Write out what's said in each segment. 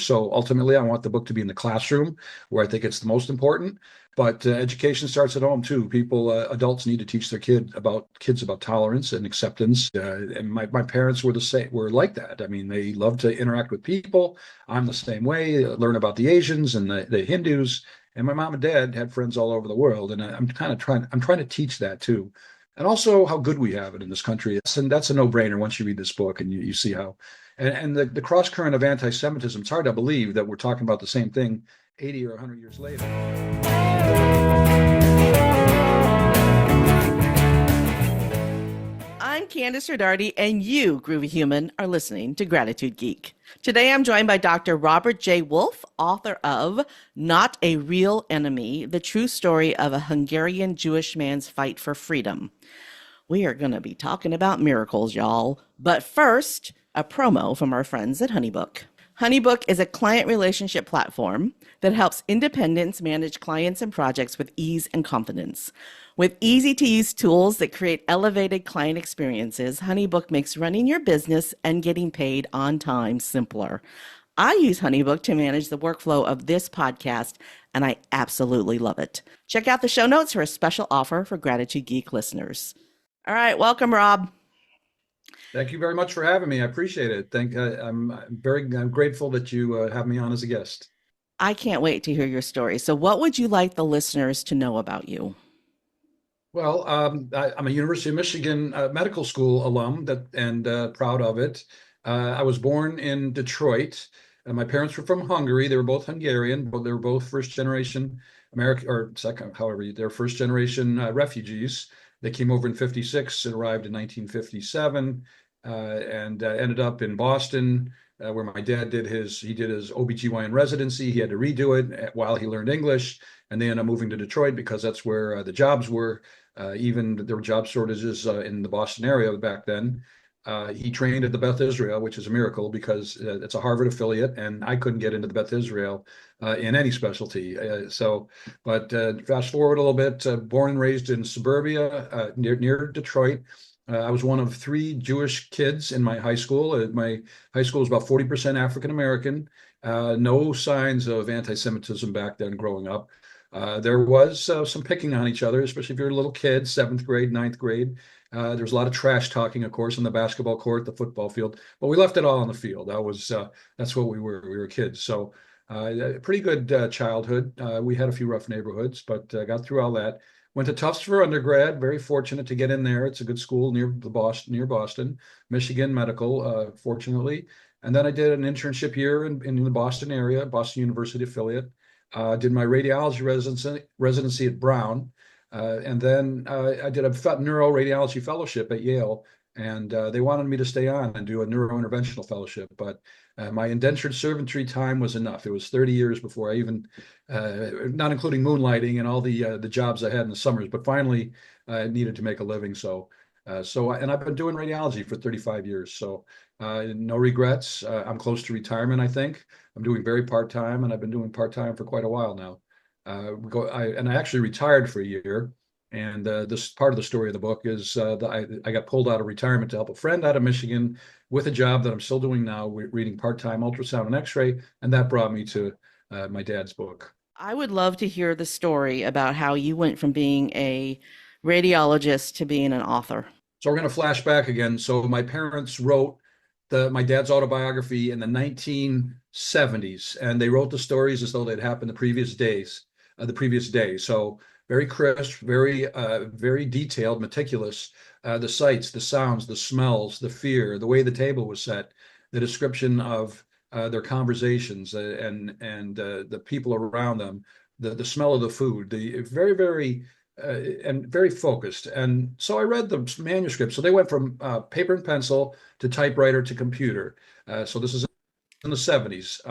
So ultimately, I want the book to be in the classroom where I think it's the most important. But education starts at home too. Adults need to teach their kids about tolerance and acceptance. And my parents were the same, were like that. I mean, they love to interact with people. I'm the same way. Learn about the Asians and the Hindus. And my mom and dad had friends all over the world. And I'm trying to teach that too. And also how good we have it in this country. And that's a no-brainer once you read this book and you see how. And the cross current of anti-Semitism, it's hard to believe that we're talking about the same thing 80 or 100 years later. I'm Kandas Rodarte, and you, groovy human, are listening to Gratitude Geek. Today I'm joined by Dr. Robert J. Wolfe, author of Not a Real Enemy, the true story of a Hungarian Jewish man's fight for freedom. We are going to be talking about miracles, y'all. But first, a promo from our friends at HoneyBook. HoneyBook is a client relationship platform that helps independents manage clients and projects with ease and confidence. With easy-to-use tools that create elevated client experiences, HoneyBook makes running your business and getting paid on time simpler. I use HoneyBook to manage the workflow of this podcast, and I absolutely love it. Check out the show notes for a special offer for Gratitude Geek listeners. All right, welcome, Rob. Thank you very much for having me. I appreciate it. I'm grateful that you have me on as a guest. I can't wait to hear your story. So what would you like the listeners to know about you? Well, I'm a University of Michigan medical school alum and proud of it. I was born in Detroit. My parents were from Hungary. They were both Hungarian, but they were both first generation American or second, however, they're first generation refugees. They came over in 56 and arrived in 1957 and ended up in Boston, where my dad did his OBGYN residency. He had to redo it while he learned English, and they ended up moving to Detroit because that's where the jobs were. Even there were job shortages in the Boston area back then. He trained at the Beth Israel, which is a miracle because it's a Harvard affiliate, and I couldn't get into the Beth Israel in any specialty. But fast forward a little bit, born and raised in suburbia near Detroit. I was one of three Jewish kids in my high school. My high school was about 40% African American. No signs of anti-Semitism back then growing up. There was some picking on each other, especially if you're a little kid, seventh grade, ninth grade. There was a lot of trash talking, of course, on the basketball court, the football field, but we left it all on the field. That's what we were. We were kids. So a pretty good childhood. We had a few rough neighborhoods, but got through all that. Went to Tufts for undergrad. Very fortunate to get in there. It's a good school near Boston, Michigan Medical, fortunately. And then I did an internship here in the Boston area, Boston University affiliate. Did my radiology residency at Brown. And then I did a neuroradiology fellowship at Yale, and they wanted me to stay on and do a neurointerventional fellowship. But my indentured servantry time was enough. It was 30 years before I even, not including moonlighting and all the jobs I had in the summers, but finally I needed to make a living. And I've been doing radiology for 35 years. So no regrets. I'm close to retirement, I think. I'm doing very part-time, and I've been doing part-time for quite a while now. I actually retired for a year, and this part of the story of the book is that I got pulled out of retirement to help a friend out of Michigan with a job that I'm still doing now, reading part-time ultrasound and X-ray, and that brought me to my dad's book. I would love to hear the story about how you went from being a radiologist to being an author. So we're going to flash back again. So my parents wrote my dad's autobiography in the 1970s, and they wrote the stories as though they'd happened the previous day. So very crisp, very detailed, meticulous. The sights, the sounds, the smells, the fear, the way the table was set, the description of their conversations and the people around them, the smell of the food, the very and very focused. And so I read the manuscript. So they went from paper and pencil to typewriter to computer. So this is in the 70s,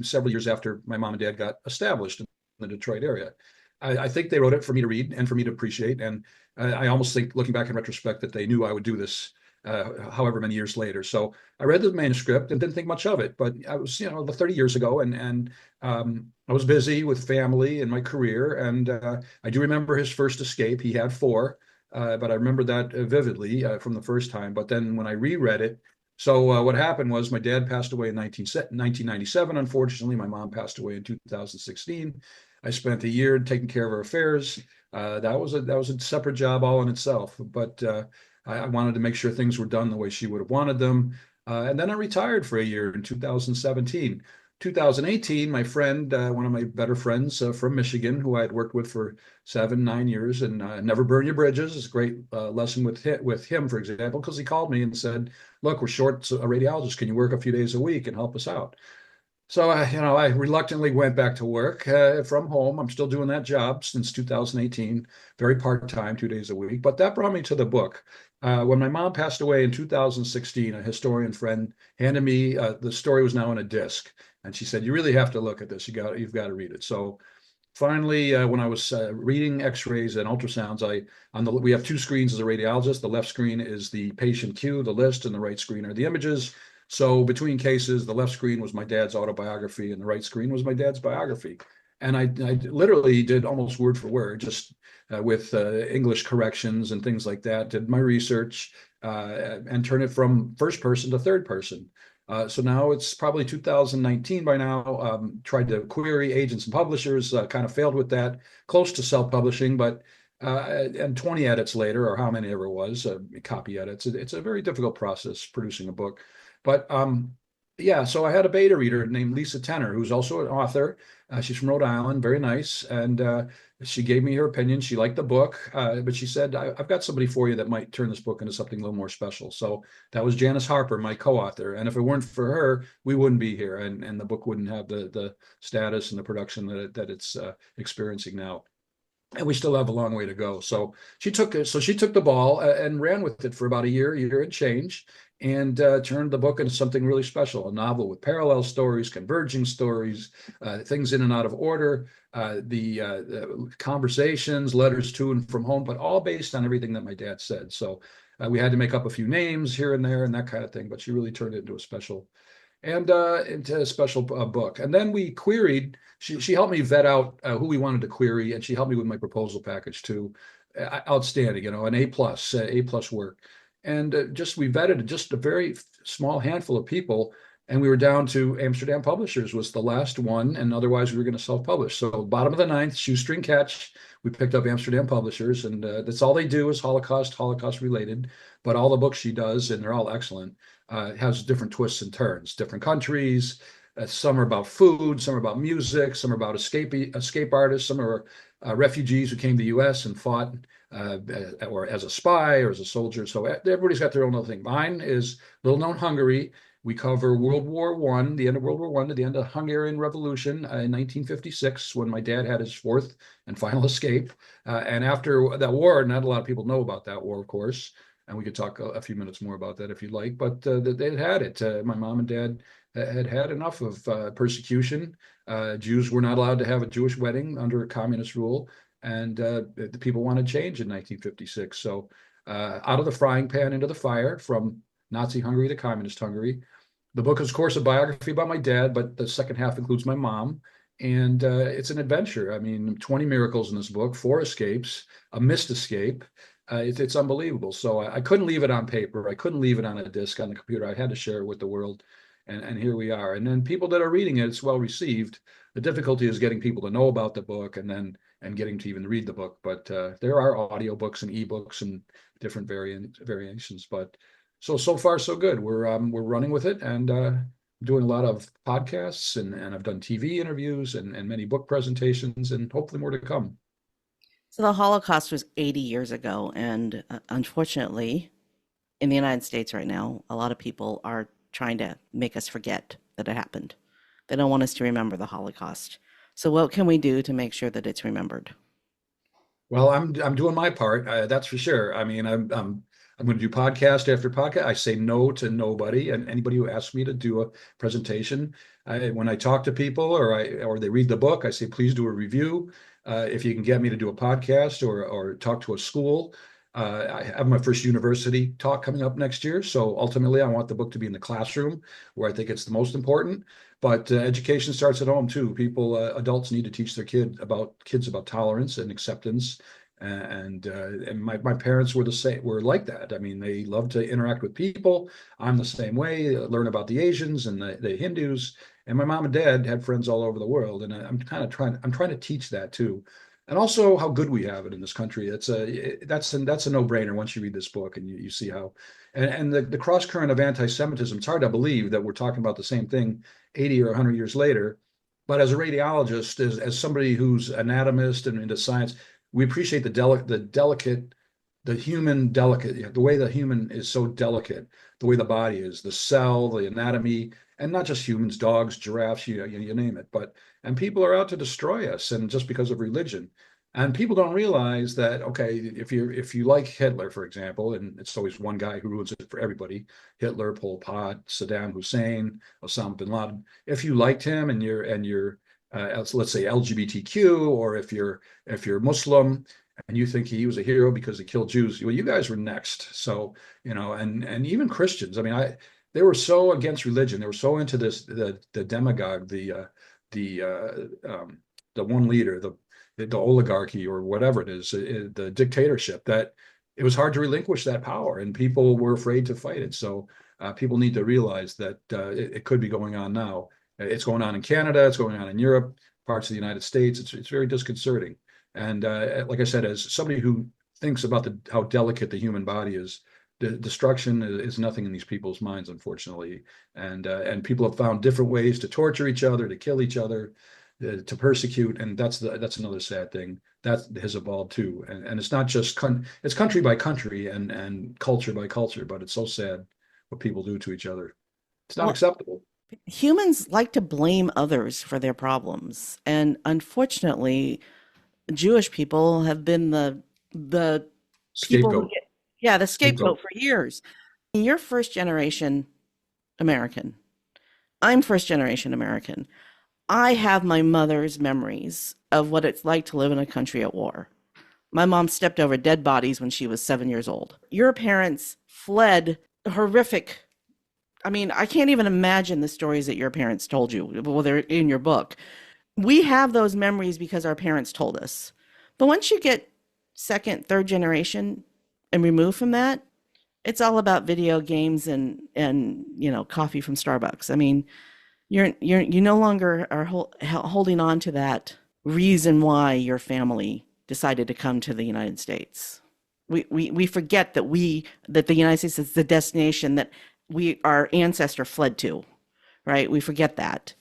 several years after my mom and dad got established in the Detroit area. I think they wrote it for me to read and for me to appreciate. And I almost think, looking back in retrospect, that they knew I would do this however many years later. So I read the manuscript and didn't think much of it, but I was, 30 years ago, and I was busy with family and my career. And I do remember his first escape. He had four, but I remember that vividly from the first time. But then when I reread it, So what happened was my dad passed away in 1997. Unfortunately, my mom passed away in 2016. I spent a year taking care of her affairs. That was a separate job all in itself, but I wanted to make sure things were done the way she would have wanted them. And then I retired for a year in 2017. 2018, my friend, one of my better friends from Michigan, who I had worked with for 7, 9 years, and never burn your bridges. It's a great lesson with him, for example, because he called me and said, "Look, we're short a radiologist. Can you work a few days a week and help us out?" So, I reluctantly went back to work from home. I'm still doing that job since 2018, very part-time, 2 days a week. But that brought me to the book. When my mom passed away in 2016, a historian friend handed me the story was now in a disc, and she said, "You really have to look at this. You've got to read it." So finally, when I was reading X-rays and ultrasounds, we have two screens as a radiologist. The left screen is the patient queue, the list, and the right screen are the images. So between cases, the left screen was my dad's autobiography, and the right screen was my dad's biography. And I literally did almost word for word, just with English corrections and things like that. Did my research and turn it from first person to third person. So now it's probably 2019 by now. Tried to query agents and publishers, kind of failed with that, close to self-publishing, but and 20 edits later, or how many ever it was, copy edits. It's a very difficult process producing a book. But yeah, so I had a beta reader named Lisa Tenner, who's also an author. She's from Rhode Island, very nice. And she gave me her opinion. She liked the book, but she said, I've got somebody for you that might turn this book into something a little more special. So that was Janice Harper, my co-author. And if it weren't for her, we wouldn't be here. And the book wouldn't have the status and the production that it's experiencing now. And we still have a long way to go. So she took the ball and ran with it for about a year and change, and turned the book into something really special, a novel with parallel stories, converging stories, things in and out of order, the conversations, letters to and from home, but all based on everything that my dad said. So we had to make up a few names here and there and that kind of thing, but she really turned it into a special and into a special book. And then we queried. She helped me vet out who we wanted to query, and she helped me with my proposal package too. Outstanding, an A plus work. And just we vetted just a very small handful of people, and we were down to Amsterdam Publishers was the last one, and otherwise we were going to self-publish. So bottom of the ninth, shoestring catch, we picked up Amsterdam Publishers, and that's all they do is Holocaust related. But all the books she does, and they're all excellent, has different twists and turns, different countries. Some are about food, some are about music, some are about escape artists, some are refugees who came to the U.S. and fought or as a spy or as a soldier. So everybody's got their own little thing. Mine is little known Hungary. We cover World War One, the end of World War One to the end of the Hungarian Revolution in 1956, when my dad had his fourth and final escape. And after that war, not a lot of people know about that war, of course. And we could talk a few minutes more about that if you'd like. But they had it. My mom and dad had enough of persecution. Jews were not allowed to have a Jewish wedding under communist rule, and the people wanted change in 1956. So out of the frying pan into the fire, from Nazi Hungary to communist Hungary. The book is, of course, a biography about my dad, but the second half includes my mom. And it's an adventure. I mean, 20 miracles in this book, 4 escapes, a missed escape. It's unbelievable. So I couldn't leave it on paper. I couldn't leave it on a disc on the computer. I had to share it with the world. And here we are. And then people that are reading it, it's well received. The difficulty is getting people to know about the book and getting to even read the book. But there are audiobooks and ebooks and different variations. But so far so good. We're running with it, and doing a lot of podcasts, and I've done TV interviews and many book presentations, and hopefully more to come. So the Holocaust was 80 years ago, and unfortunately, in the United States right now, a lot of people are trying to make us forget that it happened. They don't want us to remember the Holocaust. So what can we do to make sure that it's remembered? Well, I'm doing my part. That's for sure. I mean, I'm going to do podcast after podcast. I say no to nobody, and anybody who asks me to do a presentation. When I talk to people or they read the book, I say please do a review. If you can get me to do a podcast or talk to a school. I have my first university talk coming up next year. So ultimately, I want the book to be in the classroom, where I think it's the most important. But education starts at home too. Adults need to teach their kids about tolerance and acceptance, And my parents were the same, were like that. I mean, they love to interact with people. I'm the same way. Learn about the Asians and the Hindus. And my mom and dad had friends all over the world, and I'm trying to teach that too, and also how good we have it in this country. That's a no-brainer once you read this book and you see how, and the cross current of anti-Semitism. It's hard to believe that we're talking about the same thing 80 or 100 years later. But as a radiologist, as somebody who's anatomist and into science, we appreciate the delicate, the human delicate, the way the human is so delicate, the way the body is, the cell, the anatomy, and not just humans, dogs, giraffes, you name it. And people are out to destroy us, and just because of religion. And people don't realize that, okay, if you like Hitler, for example, and it's always one guy who ruins it for everybody, Hitler, Pol Pot, Saddam Hussein, Osama bin Laden. If you liked him and you're let's say LGBTQ, or if you're Muslim and you think he was a hero because he killed Jews, well, you guys were next. So, and even Christians. I mean, they were so against religion. They were so into this, the demagogue, the the one leader, the oligarchy, or whatever it is, the dictatorship, that it was hard to relinquish that power, and people were afraid to fight it. So people need to realize that it could be going on now. It's going on in Canada. It's going on in Europe, parts of the United States. It's very disconcerting. And like I said, as somebody who thinks about how delicate the human body is, the destruction is nothing in these people's minds, unfortunately. And people have found different ways to torture each other, to kill each other, to persecute, and that's another sad thing that has evolved too. And it's not just it's country by country and culture by culture, but it's so sad what people do to each other. It's not Well, acceptable. humans like to blame others for their problems, and unfortunately, Jewish people have been the people who Scapegoat. get, yeah, the scapegoat Scapegoat. for years. You're first generation American. I'm first generation American. I have my mother's memories of what it's like to live in a country at war. My mom stepped over dead bodies when she was 7 years old. Your parents fled horrific. I mean, I can't even imagine the stories that your parents told you. Well, they're in your book. We have those memories because our parents told us. But once you get second, third generation and removed from that, it's all about video games and coffee from Starbucks. I mean, you no longer are holding on to that reason why your family decided to come to the United States. We forget that the United States is the destination that our ancestor fled to, right? We forget that.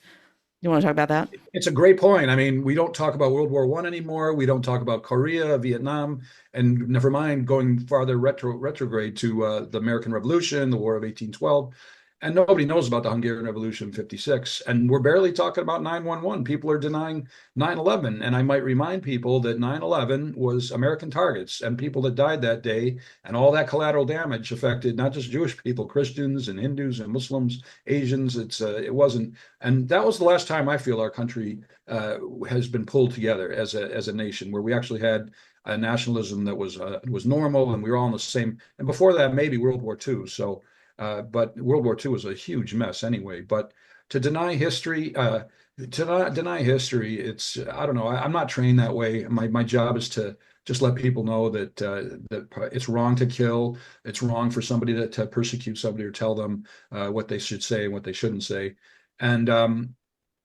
You want to talk about that? It's a great point. I mean, we don't talk about World War I anymore. We don't talk about Korea, Vietnam, and never mind going farther retrograde to the American Revolution, the War of 1812. And nobody knows about the Hungarian Revolution in 56. And we're barely talking about 9/11. People are denying 9/11. And I might remind people that 9/11 was American targets, and people that died that day, and all that collateral damage affected not just Jewish people, Christians and Hindus and Muslims, Asians. It wasn't. And that was the last time I feel our country has been pulled together as a nation, where we actually had a nationalism that was normal, and we were all in the same. And before that, maybe World War II. So but World War II was a huge mess anyway. But to deny history, to not deny history, I don't know. I'm not trained that way. My job is to just let people know that it's wrong to kill. It's wrong for somebody to persecute somebody or tell them what they should say and what they shouldn't say. And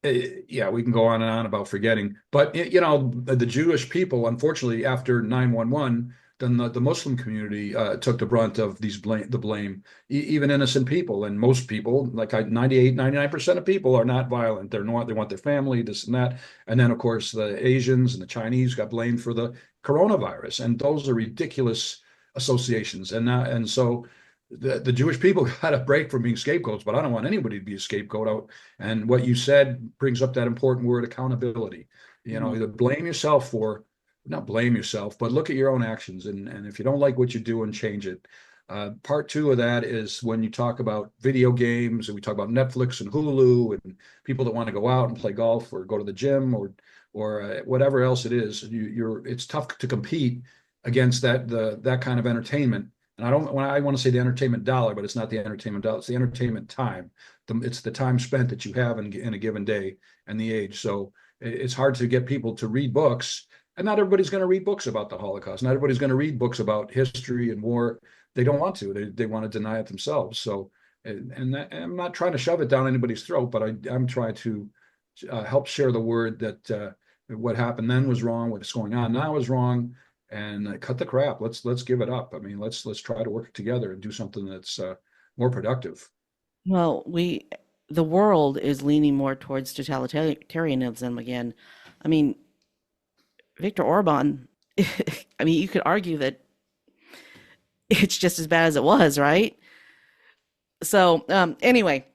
yeah, we can go on and on about forgetting. But the Jewish people, unfortunately, after 9/11, then the Muslim community took the brunt of the blame. Even innocent people, and most people, like 98, 99% of people, are not violent. They want their family, this and that. And then, of course, the Asians and the Chinese got blamed for the coronavirus, and those are ridiculous associations. And so the Jewish people got a break from being scapegoats, but I don't want anybody to be a scapegoat out. And what you said brings up that important word, accountability. Mhm. Either blame yourself for, not blame yourself, but look at your own actions. And if you don't like what you do, and change it. Part two of that is when you talk about video games, and we talk about Netflix and Hulu, and people that want to go out and play golf or go to the gym, or whatever else it is. It's tough to compete against that kind of entertainment. And I want to say the entertainment dollar, but it's not the entertainment dollar. It's the entertainment time. It's the time spent that you have in a given day and the age. So it's hard to get people to read books And not everybody's going to read books about the Holocaust. Not everybody's going to read books about history and war. They don't want to. They want to deny it themselves. So, and I'm not trying to shove it down anybody's throat, but I'm trying to help share the word that what happened then was wrong. What's going on now is wrong, and cut the crap. Let's give it up. I mean, let's try to work together and do something that's more productive. Well, the world is leaning more towards totalitarianism again. I mean, Viktor Orban, I mean, you could argue that it's just as bad as it was, right? So, anyway,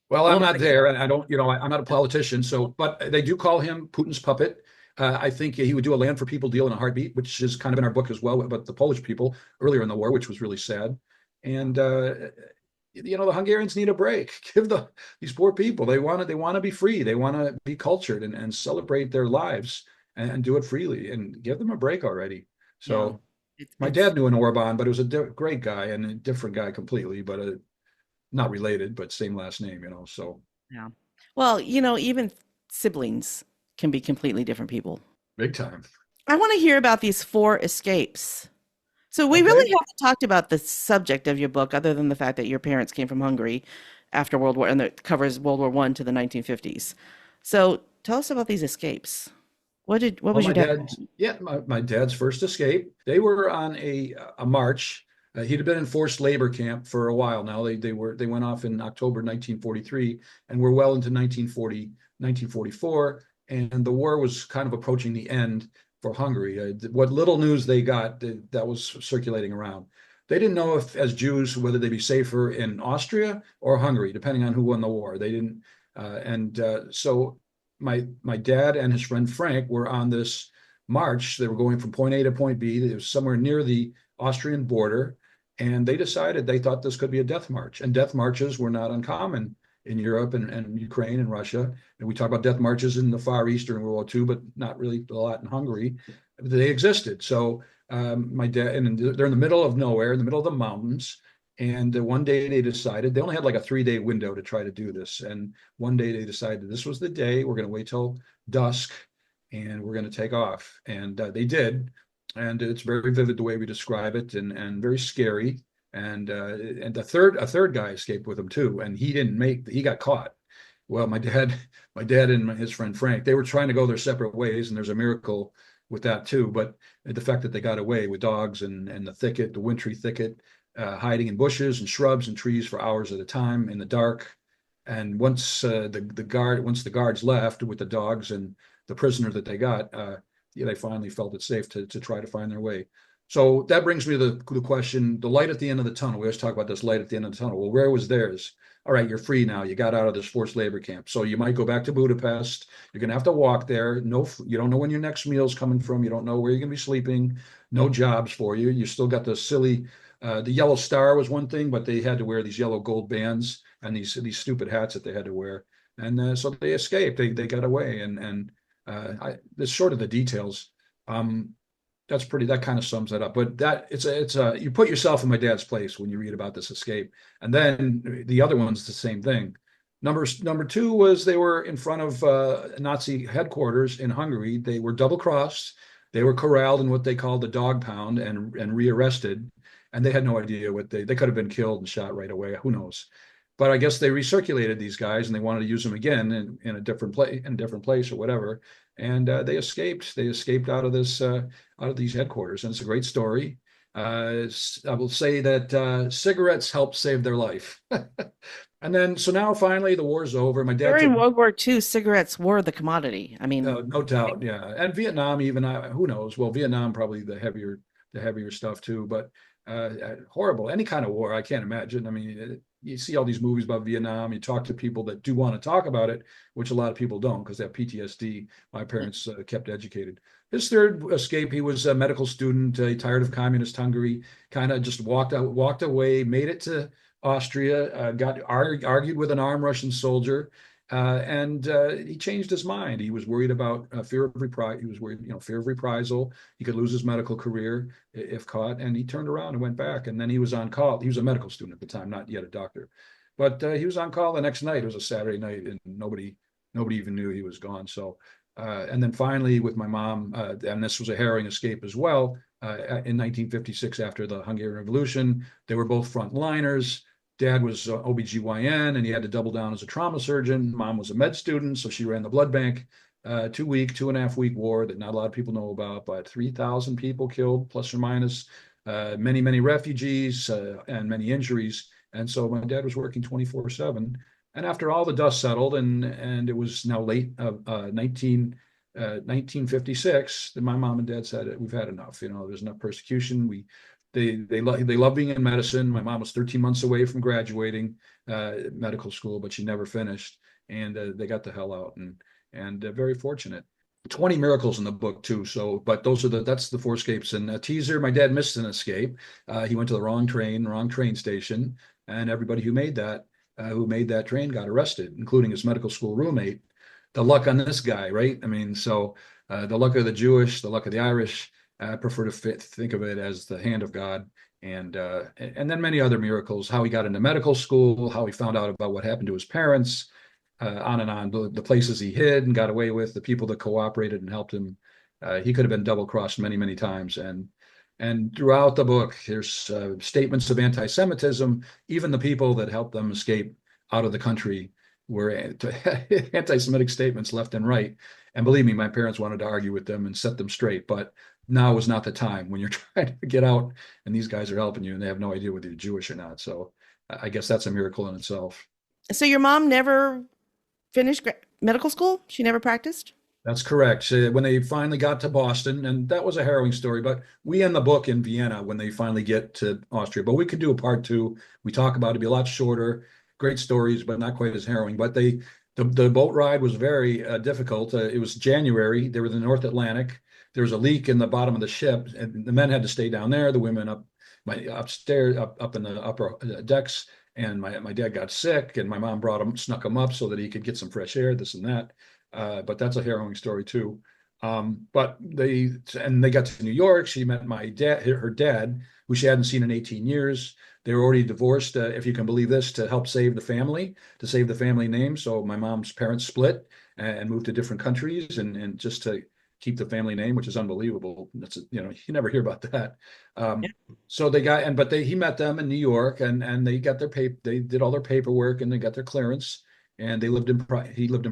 Well, I'm what was not there, and I don't, I'm not a politician. So, but they do call him Putin's puppet. I think he would do a land for people deal in a heartbeat, which is kind of in our book as well about the Polish people earlier in the war, which was really sad. And the Hungarians need a break. Give these poor people, they want to be free. They want to be cultured and celebrate their lives and do it freely and give them a break already. yeah, So my it's dad knew an Orban, but it was a great guy and a different guy completely, but not related, but same last name. So yeah. Well, even siblings can be completely different people. big time. I want to hear about these four escapes. So we really Okay. haven't talked about the subject of your book, other than the fact that your parents came from Hungary after World War, and it covers World War One to the 1950s. So tell us about these escapes. What Well, was your my dad? dad's yeah, my dad's first escape. They were on a march. He'd been in forced labor camp for a while now. They went off in October 1943 and were well into 1940, 1944, and the war was kind of approaching the end for Hungary. What little news they got that was circulating around. They didn't know if, as Jews, whether they'd be safer in Austria or Hungary, depending on who won the war. They didn't, and so my dad and his friend Frank were on this march. They were going from point A to point B. It was somewhere near the Austrian border, and they decided they thought this could be a death march. And death marches were not uncommon in Europe and Ukraine and Russia. And we talk about death marches in the Far East during World War II, but not really a lot in Hungary. They existed. So my dad, and they're in the middle of nowhere, in the middle of the mountains. And one day they decided they only had like a 3-day window to try to do this. And one day they decided this was the day. We're going to wait till dusk and we're going to take off. And they did. And it's very vivid the way we describe it and very scary. And a third guy escaped with him too. And he got caught. Well, my dad and his friend Frank, they were trying to go their separate ways. And there's a miracle with that too. But the fact that they got away with dogs and the wintry thicket, hiding in bushes and shrubs and trees for hours at a time in the dark. And once once the guards left with the dogs and the prisoner that they got, they finally felt it safe to try to find their way. So that brings me to the question: the light at the end of the tunnel. We always talk about this light at the end of the tunnel. Well, where was theirs? All right, you're free now. You got out of this forced labor camp. So you might go back to Budapest. You're going to have to walk there. No, you don't know when your next meal's coming from. You don't know where you're going to be sleeping. No jobs for you. You still got the yellow star was one thing, but they had to wear these yellow gold bands and these stupid hats that they had to wear. And so they escaped. They got away. And it's short of the details. Um, that kind of sums that up. But you put yourself in my dad's place when you read about this escape. And then the other one's the same thing. Number two was they were in front of Nazi headquarters in Hungary. They were double crossed. They were corralled in what they called the dog pound and rearrested. And they had no idea they could have been killed and shot right away. Who knows? But I guess they recirculated these guys and they wanted to use them again in a different place or whatever. And they escaped. They escaped out of these headquarters, and it's a great story. I will say that cigarettes helped save their life. And then, so now finally the war's over. My dad took During World War II, cigarettes were the commodity. I mean, no doubt, yeah. And Vietnam, even who knows? Well, Vietnam probably the heavier stuff too. But horrible. Any kind of war, I can't imagine. I mean, you see all these movies about Vietnam. You talk to people that do want to talk about it, which a lot of people don't because they have PTSD. My parents kept educated. His third escape, he was a medical student. He tired of communist Hungary, kind of just walked away, made it to Austria, argued with an armed Russian soldier, and he changed his mind. He was worried about fear of reprisal. He was worried, fear of reprisal. He could lose his medical career if caught, and he turned around and went back. And then he was on call. He was a medical student at the time, not yet a doctor, but he was on call the next night. It was a Saturday night, and nobody even knew he was gone. So And then finally, with my mom, and this was a harrowing escape as well. In 1956, after the Hungarian Revolution, they were both frontliners. Dad was OBGYN, and he had to double down as a trauma surgeon. Mom was a med student, so she ran the blood bank. 2 week, 2.5 week war that not a lot of people know about, but 3,000 people killed, plus or minus, many, many refugees, and many injuries. And so my dad was working 24/7. And after all the dust settled, and it was now late 1956, then my mom and dad said, "We've had enough. There's enough persecution. They love being in medicine. My mom was 13 months away from graduating medical school, but she never finished, and they got the hell out, and very fortunate. 20 miracles in the book too. So, but that's the four escapes. And a teaser, my dad missed an escape. He went to the wrong train station, and everybody who made that train got arrested, including his medical school roommate. The luck on this guy, right? I mean, so the luck of the Jewish, the luck of the Irish. I prefer to think of it as the hand of God, and then many other miracles. How he got into medical school, how he found out about what happened to his parents, on and on. The places he hid and got away with, the people that cooperated and helped him. He could have been double crossed many, many times, and throughout the book, there's statements of anti-Semitism. Even the people that helped them escape out of the country were anti-Semitic statements left and right. And believe me, my parents wanted to argue with them and set them straight, but now is not the time when you're trying to get out and these guys are helping you and they have no idea whether you're Jewish or not. So I guess that's a miracle in itself. So your mom never finished medical school? She never practiced? That's correct. So when they finally got to Boston, and that was a harrowing story, but we end the book in Vienna when they finally get to Austria. But we could do a part two. We talk about it, be a lot shorter, great stories, but not quite as harrowing. But the boat ride was very difficult. It was January. They were in the North Atlantic. There was a leak in the bottom of the ship, and the men had to stay down there. The women upstairs, up in the upper decks. And my dad got sick, and my mom snuck him up so that he could get some fresh air, this and that. But that's a harrowing story too. But they got to New York. She met my dad, her dad, who she hadn't seen in 18 years. They were already divorced, if you can believe this, to help save the family, to save the family name. So my mom's parents split and moved to different countries, and just to keep the family name, which is unbelievable. You never hear about that. Yeah. So he met them in New York, and they got they did all their paperwork, and they got their clearance. And he lived in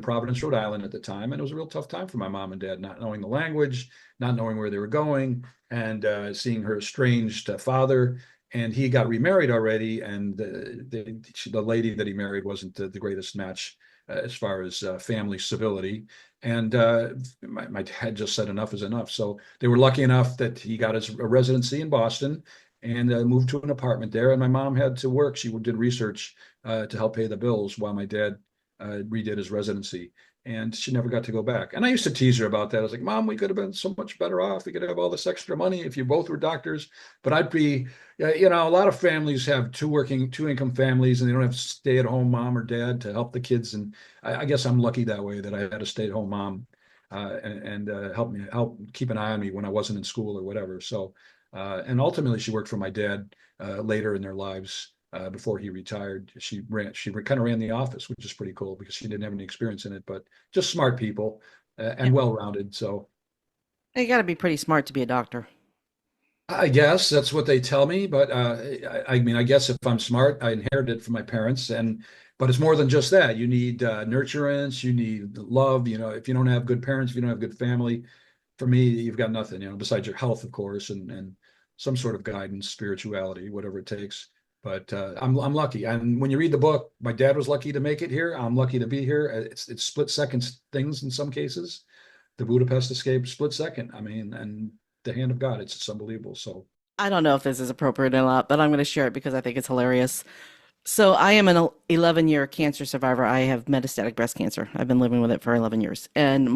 Providence, Rhode Island at the time, and it was a real tough time for my mom and dad, not knowing the language, not knowing where they were going, and seeing her estranged father. And he got remarried already, and the lady that he married wasn't the greatest match as far as family civility. And my dad just said enough is enough. So they were lucky enough that he got his residency in Boston and moved to an apartment there. And my mom had to work. She did research to help pay the bills while my dad redid his residency, and she never got to go back. And I used to tease her about that. I was like, "Mom, we could have been so much better off. We could have all this extra money if you both were doctors." But a lot of families have two income families, and they don't have stay-at-home mom or dad to help the kids. And I guess I'm lucky that way, that I had a stay-at-home mom and help keep an eye on me when I wasn't in school or whatever. So, and ultimately, she worked for my dad later in their lives. Before he retired, she kind of ran the office, which is pretty cool because she didn't have any experience in it, but just smart people Yeah. and well-rounded. So You got to be pretty smart to be a doctor. I guess that's what they tell me. But I mean, I guess if I'm smart, I inherited it from my parents, but it's more than just that. You need nurturance, you need love. If you don't have good parents, if you don't have good family, for me, you've got nothing. Besides your health, of course, and some sort of guidance, spirituality, whatever it takes. But I'm lucky. And when you read the book, my dad was lucky to make it here. I'm lucky to be here. It's split seconds things in some cases. The Budapest escape, split second. I mean, and the hand of God. It's just unbelievable. So I don't know if this is appropriate or not, but I'm going to share it because I think it's hilarious. So I am an 11-year cancer survivor. I have metastatic breast cancer. I've been living with it for 11 years. And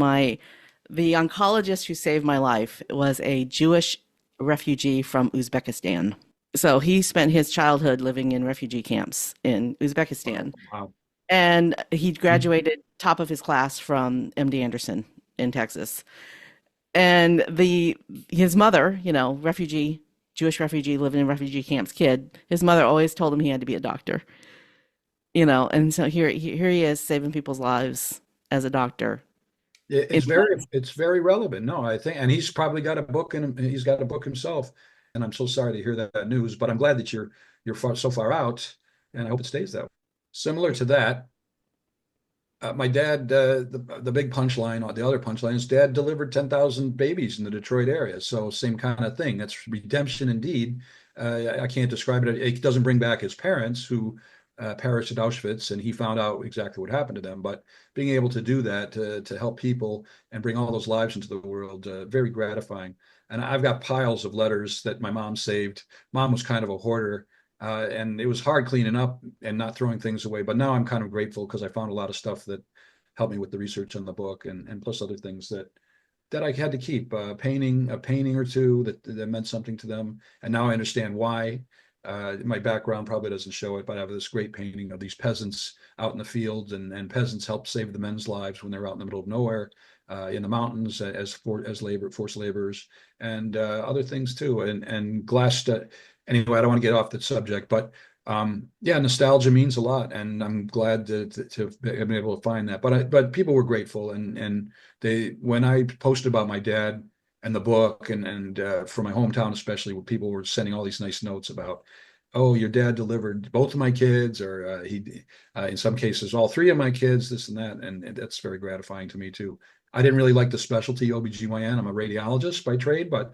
the oncologist who saved my life was a Jewish refugee from Uzbekistan. So he spent his childhood living in refugee camps in Uzbekistan. wow. And he graduated top of his class from MD Anderson in Texas. And his mother, refugee, Jewish refugee living in refugee camps kid, his mother always told him he had to be a doctor. And so here he is saving people's lives as a doctor. in it's very relevant. No, I think, and he's probably got a book and he's got a book himself. And I'm so sorry to hear that news, but I'm glad that you're so far out, and I hope it stays that way. Similar to that, my dad, the big punchline, or the other punchline is dad delivered 10,000 babies in the Detroit area. So same kind of thing. That's redemption indeed. I can't describe it. It doesn't bring back his parents who perished at Auschwitz, and he found out exactly what happened to them. But being able to do that to help people and bring all those lives into the world, very gratifying. And I've got piles of letters that my mom saved. Mom was kind of a hoarder, and it was hard cleaning up and not throwing things away. But now I'm kind of grateful because I found a lot of stuff that helped me with the research on the book, and plus other things that I had to keep. A painting or two that meant something to them, and now I understand why. My background probably doesn't show it, but I have this great painting of these peasants out in the fields, and peasants helped save the men's lives when they were out in the middle of nowhere, in the mountains as forced laborers, and other things too. And glass. Anyway, I don't want to get off the subject, but yeah, nostalgia means a lot, and I'm glad to have been able to find that. But people were grateful, and they, when I posted about my dad and the book, and for my hometown especially, where people were sending all these nice notes about, oh, your dad delivered both of my kids, or he in some cases all three of my kids, this and that, and that's very gratifying to me too. I didn't really like the specialty OBGYN. I'm a radiologist by trade, but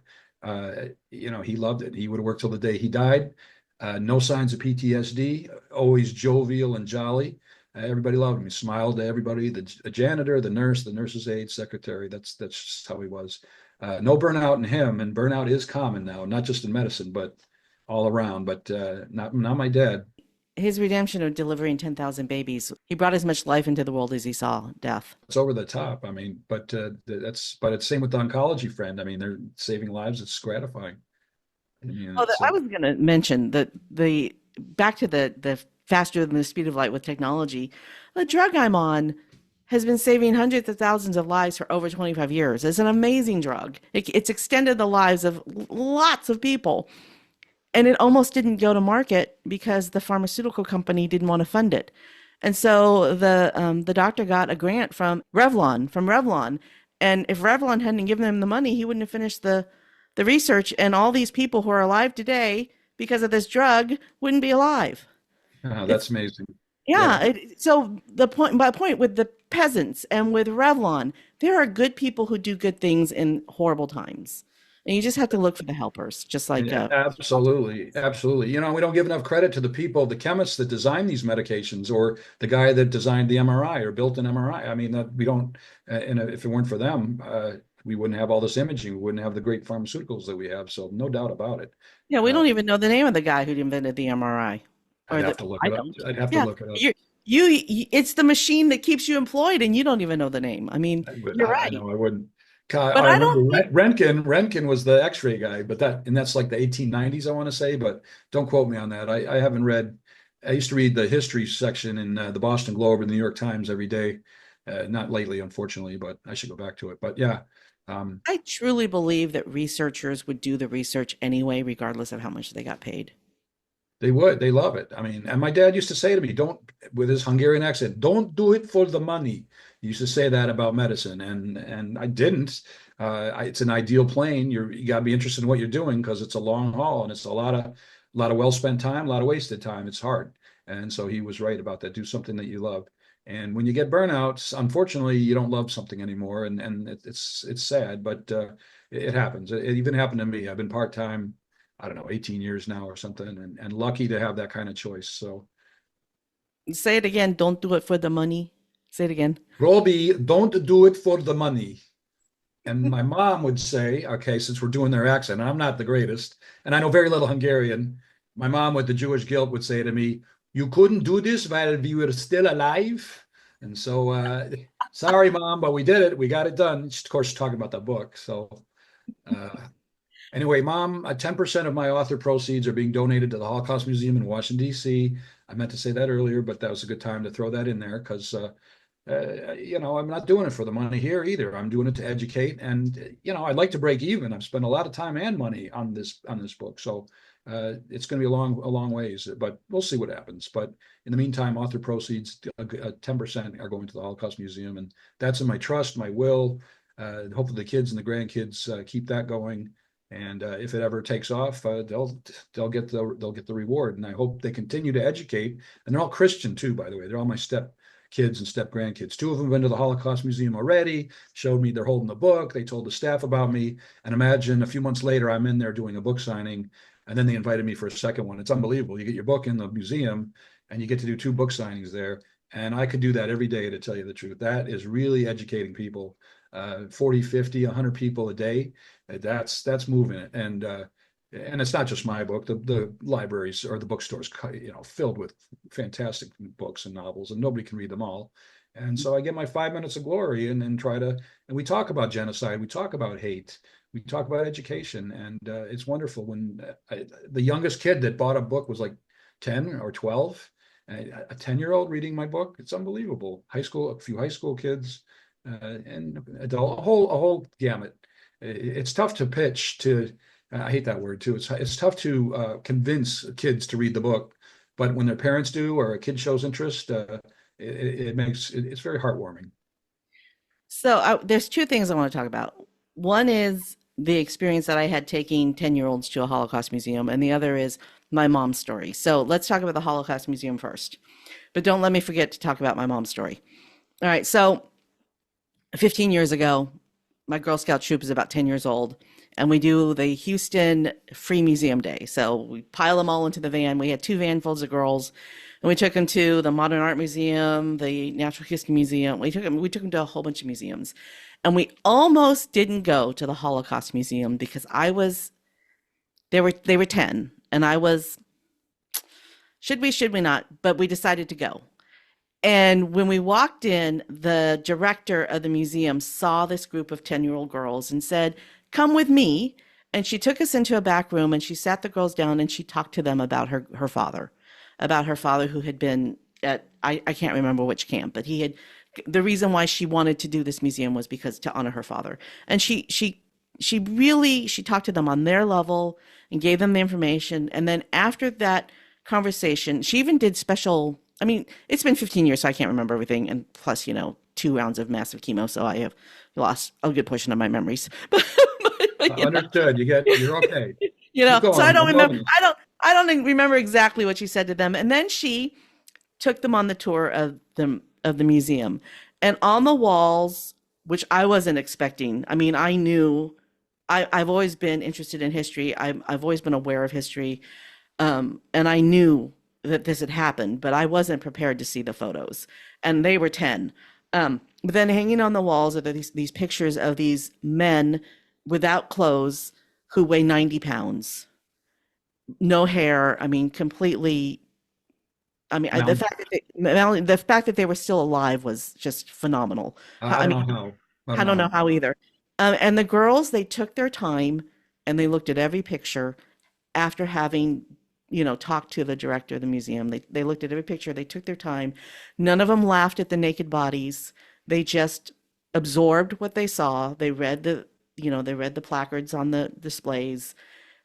he loved it. He would have worked till the day he died. No signs of PTSD, always jovial and jolly. Everybody loved him. He smiled to everybody, the janitor, the nurse, the nurse's aide, secretary. That's just how he was. No burnout in him, and burnout is common now, not just in medicine, but all around. But not my dad. his redemption of delivering 10,000 babies. He brought as much life into the world as he saw death. It's over the top. I mean, but it's same with the oncology friend. I mean, they're saving lives. It's gratifying. I mean, Oh, I was going to mention that the back to the faster than the speed of light with technology, the drug I'm on has been saving hundreds of thousands of lives for over 25 years. It's an amazing drug. It's extended the lives of lots of people. And it almost didn't go to market because the pharmaceutical company didn't want to fund it. And so the doctor got a grant from Revlon. And if Revlon hadn't given him the money, he wouldn't have finished the research. And all these people who are alive today because of this drug wouldn't be alive. that's It's amazing. Yeah. yeah. So my point with the peasants and with Revlon, there are good people who do good things in horrible times. And you just have to look for the helpers, just like Yeah, absolutely, absolutely. We don't give enough credit to the people, the chemists that design these medications, or the guy that designed the MRI or built an MRI. I mean, that we don't, and if it weren't for them, we wouldn't have all this imaging. We wouldn't have the great pharmaceuticals that we have. So no doubt about it. yeah, we Uh, don't even know the name of the guy who invented the MRI, I'd or have the to look I it up. don't. I'd have to Yeah, look it up. it's the machine that keeps you employed, and you don't even know the name. I mean, you're I right, know I wouldn't. but I I remember don't think. Rentgen was the X-ray guy, but that's like the 1890s, I want to say, but don't quote me on that. I haven't read. I used to read the history section in the Boston Globe and the New York Times every day. Not lately, unfortunately, but I should go back to it. But yeah, um, I truly believe that researchers would do the research anyway, regardless of how much they got paid. they would. They love it. I mean, and my dad used to say to me, "Don't," with his Hungarian accent, "don't do it for the money." He used to say that about medicine, and I didn't. It's an ideal plane. You got to be interested in what you're doing because it's a long haul, and it's a lot of well spent time, a lot of wasted time. It's hard, and so he was right about that. Do something that you love. And when you get burnouts, unfortunately, you don't love something anymore, and it's sad, but it happens. It even happened to me. I've been part time, I don't know, 18 years now or something, and lucky to have that kind of choice. So, Say it again. Don't do it for the money. Say it again. Robbie, don't do it for the money. And my mom would say, okay, since we're doing their accent, and I'm not the greatest, and I know very little Hungarian, my mom with the Jewish guilt would say to me, "You couldn't do this while we were still alive." And so, sorry, mom, but we did it. We got it done. Of course, talking about the book. So, uh, anyway, Mom, 10% of my author proceeds are being donated to the Holocaust Museum in Washington, D.C. I meant to say that earlier, but that was a good time to throw that in there because, I'm not doing it for the money here either. I'm doing it to educate, and I'd like to break even. I've spent a lot of time and money on this book, so It's going to be a long ways, but we'll see what happens. But in the meantime, author proceeds, 10% are going to the Holocaust Museum, and that's in my trust, my will. Hopefully, the kids and the grandkids keep that going. And if it ever takes off, they'll get the reward. And I hope they continue to educate. And they're all Christian too, by the way. They're all my step kids and step grandkids. Two of them have been to the Holocaust Museum already. Showed me they're holding the book. They told the staff about me. And imagine a few months later, I'm in there doing a book signing, and then they invited me for a second one. It's unbelievable. You get your book in the museum, and you get to do two book signings there. And I could do that every day, to tell you the truth. That is really educating people. 40, 50, 100 people a day. That's moving it. And it's not just my book. The libraries or the bookstores, filled with fantastic books and novels, and nobody can read them all. And so I get my 5 minutes of glory, and try to. And we talk about genocide. We talk about hate. We talk about education, and it's wonderful. When the youngest kid that bought a book was like 10 or 12, a 10-year-old reading my book. It's unbelievable. A few high school kids, and adult, a whole gamut. It's tough to pitch to. I hate that word too. It's tough to convince kids to read the book, but when their parents do, or a kid shows interest, it's very heartwarming. So there's two things I want to talk about. One is the experience that I had taking 10-year-olds to a Holocaust museum, and the other is my mom's story. So let's talk about the Holocaust Museum first. But don't let me forget to talk about my mom's story. All right, so 15 years ago, my Girl Scout troop is about 10 years old, and we do the Houston Free Museum Day. So we pile them all into the van. We had two vanfuls of girls, and we took them to the Modern Art Museum, the Natural History Museum. We took them to a whole bunch of museums. And we almost didn't go to the Holocaust Museum because they were 10, and I was, should we not, but we decided to go. And when we walked in, the director of the museum saw this group of 10-year-old girls and said, "Come with me." And she took us into a back room, and she sat the girls down, and she talked to them about her father who had been at, I can't remember which camp, but the reason why she wanted to do this museum was because to honor her father. And she talked to them on their level and gave them the information. And then after that conversation, she even did special, I mean, it's been 15 years, so I can't remember everything. And plus, 2 rounds of massive chemo. So I have lost a good portion of my memories. But, Understood. You're okay. Keep so going. I don't I'm remember, loving it. I don't remember exactly what she said to them. And then she took them on the tour of the museum. And on the walls, which I wasn't expecting, I mean, I knew I've always been interested in history. I've always been aware of history. And I knew that this had happened, but I wasn't prepared to see the photos. And they were 10. But then hanging on the walls are these pictures of these men without clothes who weigh 90 pounds, no hair. I mean, completely. I mean, Now, the fact that they were still alive was just phenomenal. I I don't mean, know how. I I don't know don't know how. how either. And the girls, they took their time and they looked at every picture after having, talked to the director of the museum. They looked at every picture. They took their time. None of them laughed at the naked bodies. They just absorbed what they saw. They read the placards on the displays.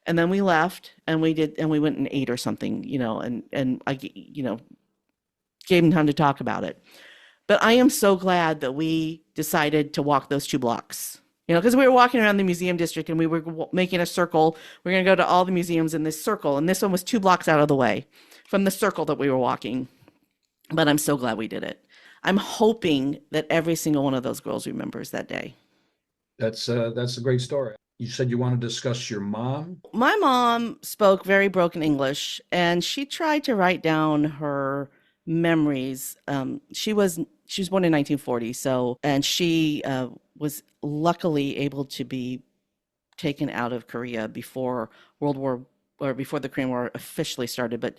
And then we left and we went and ate or something, and I, gave them time to talk about it. But I am so glad that we decided to walk those 2 blocks, because we were walking around the museum district and we were making a circle. We're going to go to all the museums in this circle. And this one was 2 blocks out of the way from the circle that we were walking. But I'm so glad we did it. I'm hoping that every single one of those girls remembers that day. That's a great story. You said you want to discuss your mom. My mom spoke very broken English, and she tried to write down her memories. She was born in 1940, and she was luckily able to be taken out of Korea before World War or before the Korean War officially started. But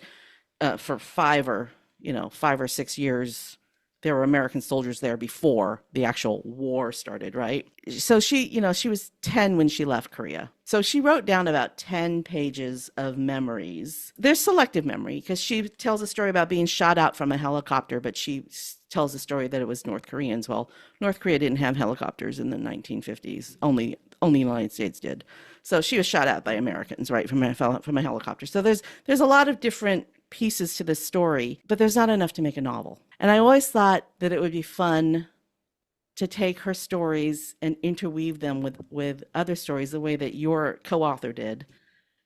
for 5 or 6 years, there were American soldiers there before the actual war started, right? So she was 10 when she left Korea. So she wrote down about 10 pages of memories. There's selective memory because she tells a story about being shot out from a helicopter, but she tells a story that it was North Koreans. Well, North Korea didn't have helicopters in the 1950s, only only the United States did. So she was shot at by Americans, right, from a helicopter. So there's a lot of different pieces to this story, but there's not enough to make a novel. And I always thought that it would be fun to take her stories and interweave them with other stories the way that your co-author did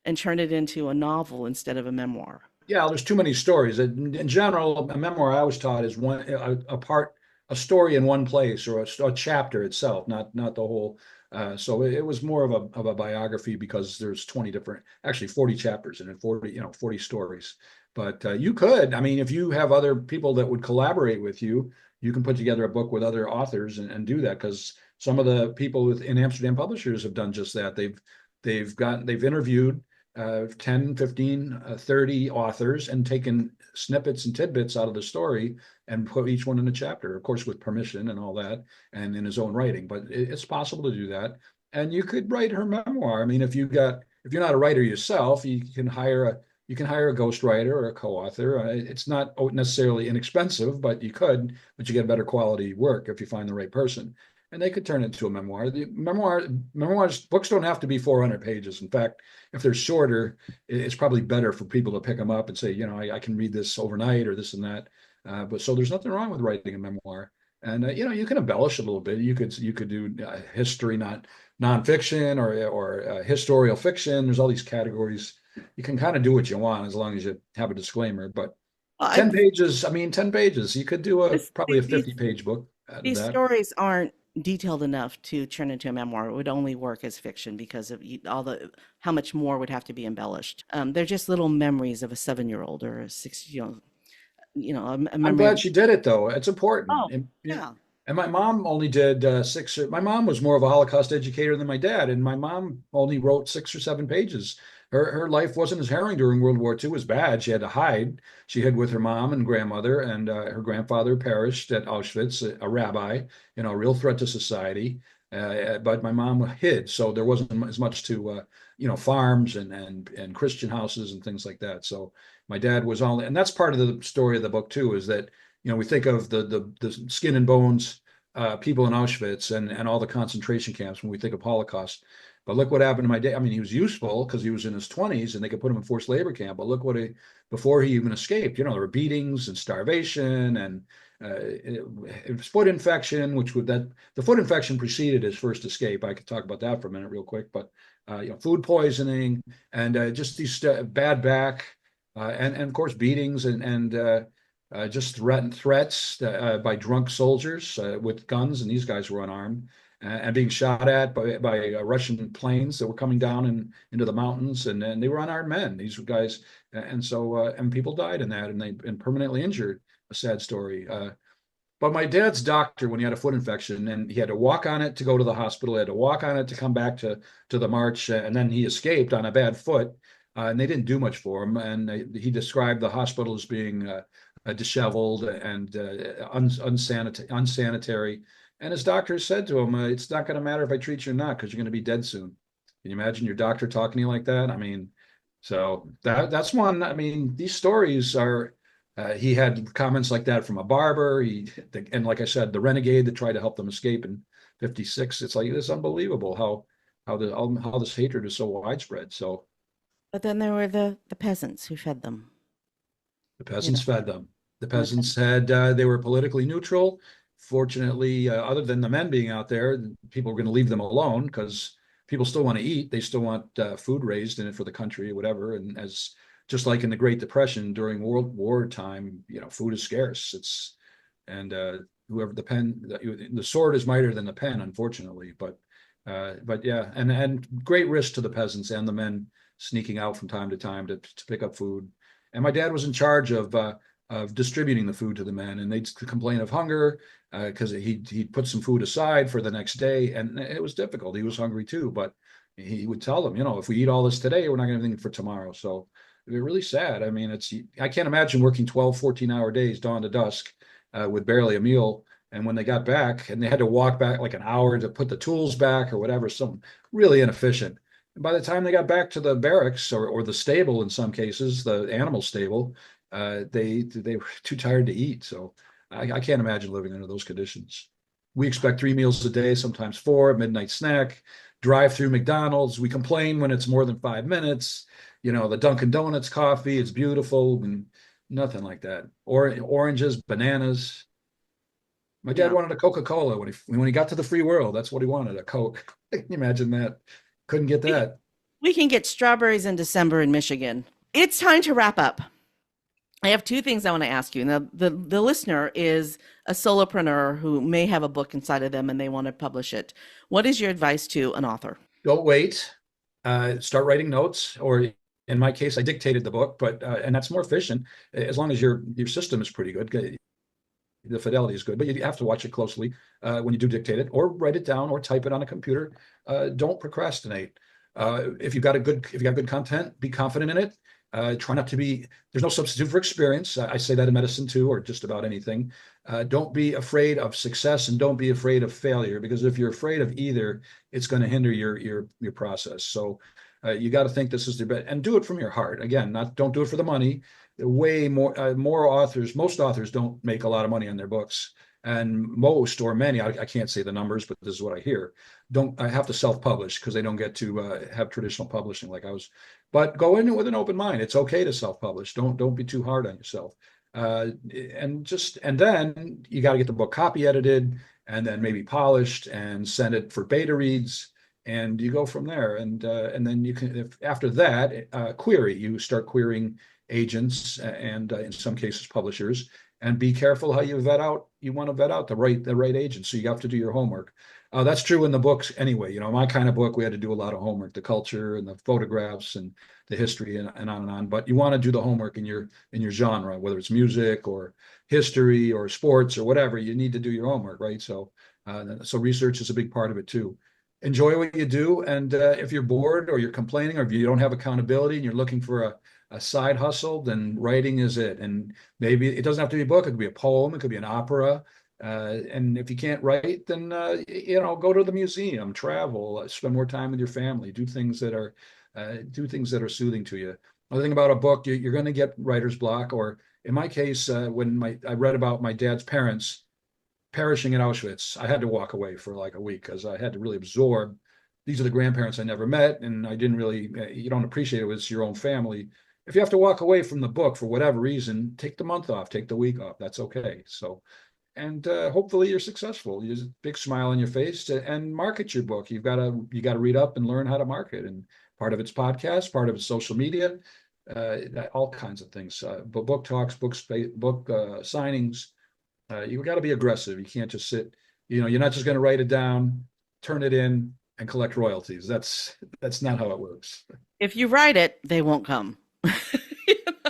and turn it into a novel instead of a memoir. Yeah, there's too many stories. In general, a memoir I was taught is a part, a story in one place, or a chapter itself, not the whole. So it was more of a biography because there's 20 different, actually 40 chapters and 40 stories. But you could, I mean, if you have other people that would collaborate with you, you can put together a book with other authors and do that, because some of the people in Amsterdam publishers have done just that. They've interviewed 10, 15, 30 authors and taken snippets and tidbits out of the story and put each one in a chapter, of course, with permission and all that, and in his own writing. But it's possible to do that. And you could write her memoir. I mean, if you're not a writer yourself, you can hire a ghostwriter or a co-author. It's not necessarily inexpensive, but you get better quality work if you find the right person. And they could turn it into a memoir. The memoirs, books don't have to be 400 pages. In fact, if they're shorter, it's probably better for people to pick them up and say, I can read this overnight or this and that. But so there's nothing wrong with writing a memoir. And you can embellish a little bit. You could do history, not nonfiction, or historical fiction. There's all these categories. You can kind of do what you want as long as you have a disclaimer. But Well, 10 pages, I mean, 10 pages. You could do this, probably a 50-page book out of these that. stories aren't detailed enough to turn into a memoir. It would only work as fiction because of all the how much more would have to be embellished. They're just little memories of a 7-year-old or a 6, a I'm memory glad of. she did it though. It's important. Oh, yeah. And my mom only did six. My mom was more of a Holocaust educator than my dad, and my mom only wrote 6 or 7 pages. Her life wasn't as harrowing during World War II as bad. She had to hide. She hid with her mom and grandmother, and her grandfather perished at Auschwitz, a rabbi, a real threat to society. But my mom hid, so there wasn't as much to farms and Christian houses and things like that. So my dad was only, and that's part of the story of the book too, is that we think of the skin and bones people in Auschwitz and all the concentration camps when we think of Holocaust. But look what happened to my dad. I mean, he was useful because he was in his 20s and they could put him in forced labor camp. But look before he even escaped, there were beatings and starvation and it was foot infection, the foot infection preceded his first escape. I could talk about that for a minute real quick, but food poisoning and just these bad back and of course beatings and just threats by drunk soldiers with guns, and these guys were unarmed, and being shot at by Russian planes that were coming down into the mountains, and they were unarmed men. These guys, and so and people died in that, and they been permanently injured. A sad story. But my dad's doctor, when he had a foot infection, and he had to walk on it to go to the hospital, he had to walk on it to come back to the march, and then he escaped on a bad foot, and they didn't do much for him. And he described the hospital as being disheveled and unsanitary. And his doctor said to him, "It's not going to matter if I treat you or not, because you're going to be dead soon." Can you imagine your doctor talking to you like that? I mean, so that's one. I mean, these stories are. He had comments like that from a barber. And like I said, the renegade that tried to help them escape in '56. It's like it's unbelievable how this hatred is so widespread. So But then there were the peasants who fed them, the you know, peasants fed them. The and the peasants they were politically neutral. Fortunately, other than the men being out there, people were going to leave them alone because people still want to eat. They still want food raised in it for the country or whatever. And as just like in the Great Depression during World War time, food is scarce. And whoever the sword is mightier than the pen, unfortunately. But yeah, and great risk to the peasants and the men sneaking out from time to time to pick up food. And my dad was in charge of distributing the food to the men, and they'd complain of hunger because he'd put some food aside for the next day, and it was difficult. He was hungry too, but he would tell them, if we eat all this today, we're not going to have anything for tomorrow. So they're really sad. I mean, I can't imagine working 12, 14-hour days, dawn to dusk, with barely a meal. And when they got back, and they had to walk back like an hour to put the tools back or whatever, some really inefficient. And by the time they got back to the barracks or the stable, in some cases, the animal stable, they were too tired to eat. So I can't imagine living under those conditions. We expect 3 meals a day, sometimes 4, midnight snack, drive through McDonald's. We complain when it's more than 5 minutes. The Dunkin' Donuts coffee, it's beautiful, and nothing like that. Or oranges, bananas. My dad Yeah. wanted a Coca-Cola when he got to the free world. That's what he wanted, a Coke. Can you imagine that? Couldn't get We, that. we can get strawberries in December in Michigan. It's time to wrap up. I have two things I want to ask you. Now, the listener is a solopreneur who may have a book inside of them and they want to publish it. What is your advice to an author? Don't wait. Start writing notes, or in my case, I dictated the book, but and that's more efficient as long as your system is pretty good. The fidelity is good, but you have to watch it closely when you do dictate it, or write it down, or type it on a computer. Don't procrastinate. If you got good content, be confident in it. Try not to be. There's no substitute for experience. I say that in medicine too, or just about anything. Don't be afraid of success, and don't be afraid of failure, because if you're afraid of either, it's going to hinder your process. So you got to think this is the best, and do it from your heart. Again, not don't do it for the money. Way more authors, most authors don't make a lot of money on their books, and most or many, I can't say the numbers, but this is what I hear. Don't I have to self-publish because they don't get to have traditional publishing like I was. But go in with an open mind. It's okay to self-publish. Don't be too hard on yourself. And then you got to get the book copy edited, and then maybe polished, and send it for beta reads, and you go from there. And then you can, if after that, query. You start querying agents, and in some cases publishers, and be careful how you vet out. You want to vet out the right agent, so you have to do your homework. That's true in the books anyway. My kind of book, we had to do a lot of homework, the culture and the photographs and the history, and on and on. But you want to do the homework in your genre, whether it's music or history or sports or whatever. You need to do your homework, right? So research is a big part of it too. Enjoy what you do, and if you're bored, or you're complaining, or if you don't have accountability and you're looking for a side hustle, then writing is it. And maybe it doesn't have to be a book. It could be a poem. It could be an opera. And if you can't write, then go to the museum, travel, spend more time with your family, do things that are soothing to you. Another thing about a book, you're going to get writer's block. Or in my case, when I read about my dad's parents perishing at Auschwitz, I had to walk away for like a week because I had to really absorb. These are the grandparents I never met, and I didn't really. You don't appreciate it when it's your own family. If you have to walk away from the book for whatever reason, take the month off, take the week off. That's okay. So, and hopefully you're successful. You just big smile on your face and market your book. You got to read up and learn how to market. And part of it's podcast, part of it's social media, all kinds of things. But book talks, book signings. You got to be aggressive. You can't just sit. You're not just going to write it down, turn it in, and collect royalties. That's not how it works. If you write it, they won't come.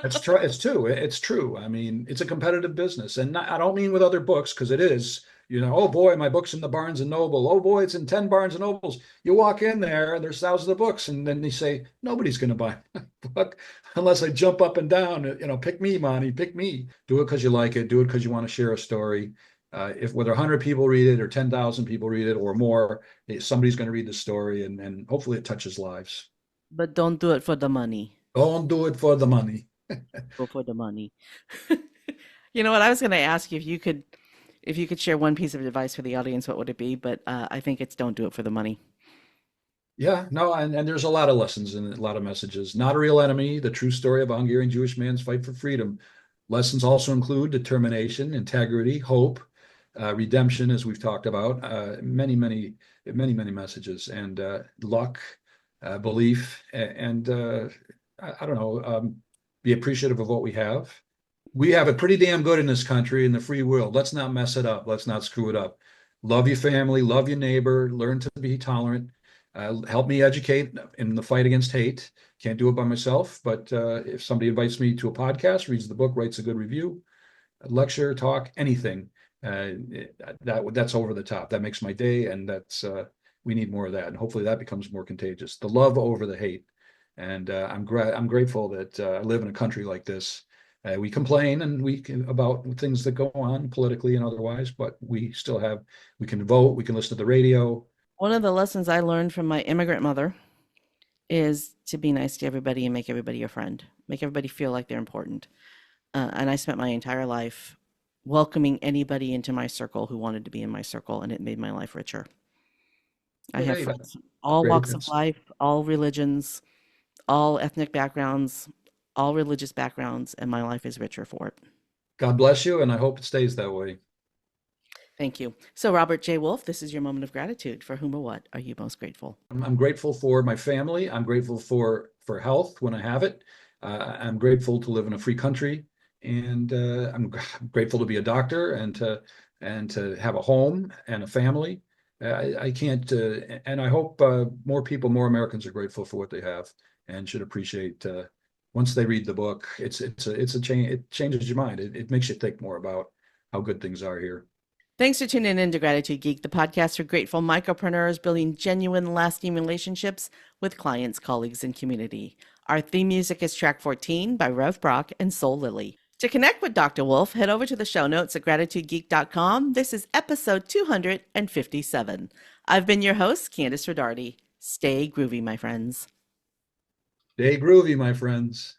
That's true. It's true. I mean, it's a competitive business, and I don't mean with other books, because it is. Oh boy, my book's in the Barnes and Noble. Oh boy, it's in 10 Barnes and Nobles. You walk in there, and there's thousands of books, and then they say nobody's going to buy my book unless I jump up and down. Pick me, Monty, pick me. Do it because you like it. Do it because you want to share a story. If whether 100 people read it or 10,000 people read it or more, somebody's going to read the story, and hopefully it touches lives. But don't do it for the money. Don't do it for the money. Go for the money. You know what? I was going to ask you if you could share one piece of advice for the audience, what would it be? But I think it's don't do it for the money. Yeah, no, and there's a lot of lessons and a lot of messages. Not a real enemy, the true story of a Hungarian Jewish man's fight for freedom. Lessons also include determination, integrity, hope, redemption, as we've talked about, many, many, many, many messages, and luck, belief, and I don't know, be appreciative of what we have. We have it pretty damn good in this country, in the free world. Let's not mess it up. Let's not screw it up. Love your family, love your neighbor, learn to be tolerant. Help me educate in the fight against hate. Can't do it by myself, but if somebody invites me to a podcast, reads the book, writes a good review, a lecture, talk, anything, that's over the top. That makes my day, and we need more of that. And hopefully that becomes more contagious. The love over the hate. And I'm grateful that I live in a country like this. We complain about things that go on politically and otherwise, but we can vote, we can listen to the radio. One of the lessons I learned from my immigrant mother is to be nice to everybody and make everybody your friend, make everybody feel like they're important. And I spent my entire life welcoming anybody into my circle who wanted to be in my circle, and it made my life richer. I have Great. friends. all Great. walks of life, all religions, all ethnic backgrounds, all religious backgrounds, and my life is richer for it. God bless you, and I hope it stays that way. Thank you. So, Robert J. Wolf, this is your moment of gratitude. For whom or what are you most grateful? I'm grateful for my family. I'm grateful for health when I have it. I'm grateful to live in a free country, and grateful to be a doctor and to have a home and a family. I can't, and I hope more people, more Americans, are grateful for what they have and should appreciate. Once they read the book, it's a change. It changes your mind. It makes you think more about how good things are here. Thanks for tuning in to Gratitude Geek, the podcast for grateful micropreneurs building genuine, lasting relationships with clients, colleagues, and community. Our theme music is track 14 by Rev Brock and Soul Lily. To connect with Dr. Wolf, head over to the show notes at gratitudegeek.com. This is episode 257. I've been your host, Kandas Rodarte. Stay groovy, my friends. Stay groovy, my friends.